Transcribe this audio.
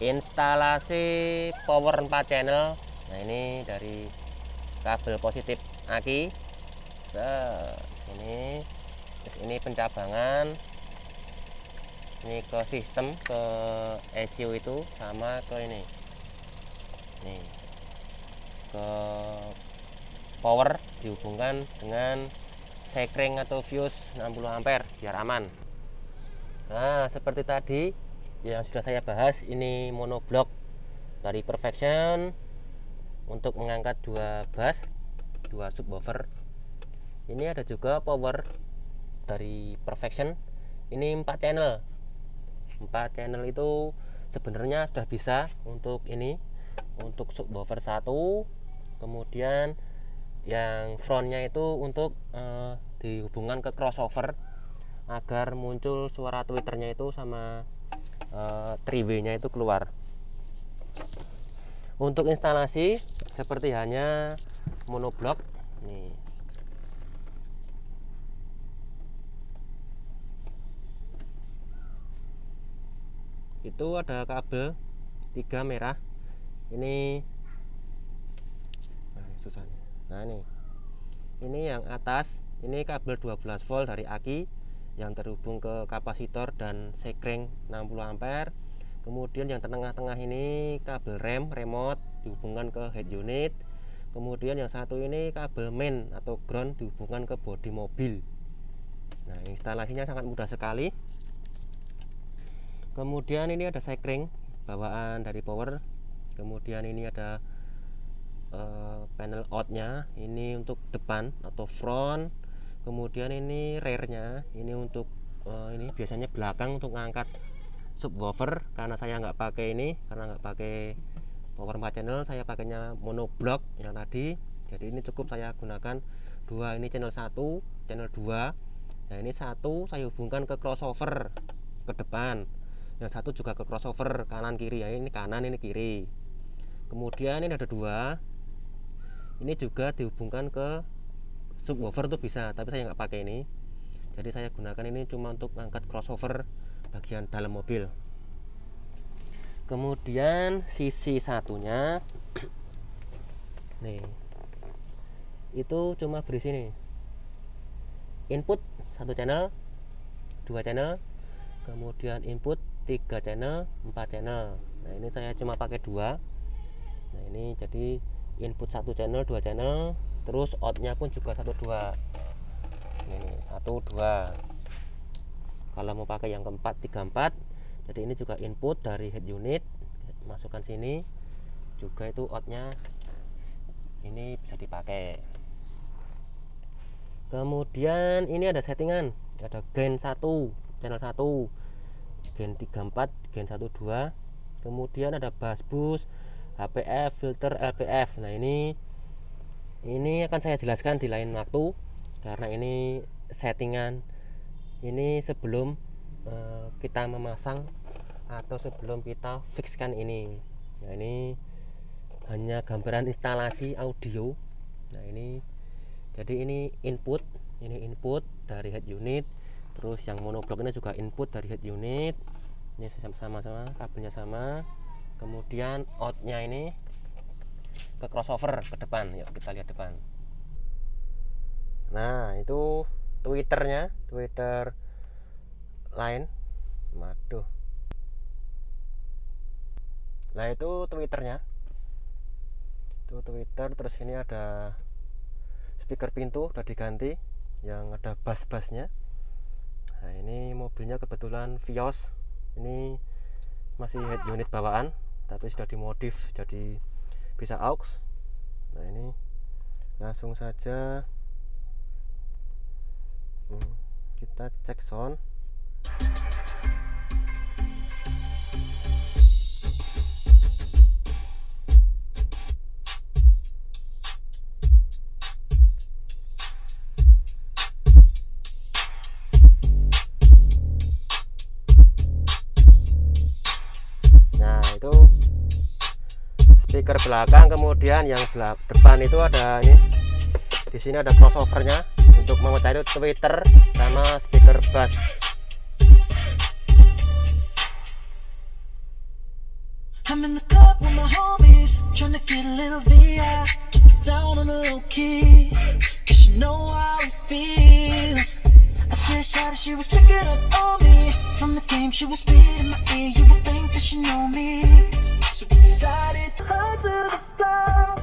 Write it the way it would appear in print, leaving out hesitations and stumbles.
instalasi power 4 channel. Nah, ini dari kabel positif aki ini, terus ini pencabangan ini ke sistem, ke ECU itu, sama ke ini nih ke power, dihubungkan dengan sekring atau fuse 60 ampere biar aman. Nah, seperti tadi yang sudah saya bahas, ini monoblok dari Perfection untuk mengangkat 2 bus, 2 subwoofer. Ini ada juga power dari Perfection, ini 4 channel. 4 channel itu sebenarnya sudah bisa untuk ini, untuk subwoofer 1, kemudian yang frontnya itu untuk dihubungkan ke crossover agar muncul suara tweeternya itu sama 3W-nya itu keluar. Untuk instalasi seperti hanya monoblok nih. Itu ada kabel 3 merah. Ini susahnya. Nah, ini yang atas, ini kabel 12 volt dari aki yang terhubung ke kapasitor dan sekring 60 ampere. Kemudian yang tengah-tengah ini kabel rem, remote, dihubungkan ke head unit. Kemudian yang satu ini kabel main atau ground, dihubungkan ke bodi mobil. Nah, instalasinya sangat mudah sekali. Kemudian ini ada sekring bawaan dari power. Kemudian ini ada panel outnya, ini untuk depan atau front. Kemudian ini rearnya, ini untuk ini biasanya belakang untuk ngangkat subwoofer. Karena saya nggak pakai ini, karena nggak pakai power 4 channel, saya pakainya monoblok yang tadi. Jadi ini cukup saya gunakan 2, ini channel 1, channel 2. Nah, ini 1 saya hubungkan ke crossover ke depan, yang satu juga ke crossover kanan kiri ya, ini kanan ini kiri. Kemudian ini ada 2, ini juga dihubungkan ke subwoofer tuh bisa, tapi saya nggak pakai ini. Jadi saya gunakan ini cuma untuk angkat crossover bagian dalam mobil. Kemudian sisi satunya nih, itu cuma berisi nih input 1 channel, 2 channel, kemudian input 3 channel, 4 channel. Nah, ini saya cuma pakai 2. Nah, ini jadi input 1 channel, 2 channel, terus outnya pun juga 1, 2. Ini 1, 2. Kalau mau pakai yang keempat 3, 4. Jadi ini juga input dari head unit, masukkan sini. Juga itu outnya ini bisa dipakai. Kemudian ini ada settingan, ada gain 1, channel 1, gain 3, 4, gain 1, 2. Kemudian ada bass boost, HPF, filter, LPF. Nah, ini akan saya jelaskan di lain waktu, karena ini settingan ini sebelum kita memasang atau sebelum kita fixkan ini. Nah, ini hanya gambaran instalasi audio. Nah, ini jadi ini input dari head unit, terus yang monoblok ini juga input dari head unit. Ini sama-sama kabelnya sama. Kemudian outnya ini ke crossover ke depan. Yuk kita lihat depan. Nah, itu tweeter line. Waduh. Nah, itu tweeternya. Itu tweeter, terus ini ada speaker pintu udah diganti, yang ada bass-bassnya. Nah, ini mobilnya kebetulan Vios. Ini masih head unit bawaan, tapi sudah dimodif jadi bisa aux. Nah, ini langsung saja kita cek sound. Speaker belakang, kemudian yang depan itu ada ini, di sini ada crossovernya untuk memecah itu tweeter sama speaker bass. I'm in the club with my homies, trying to get a little VI, down on the low key, cause you know how it feels. I said shawty, she was tricking up on me. From the game, she was spitting in my ear. You would think that she know me. So we decided to hug to the floor.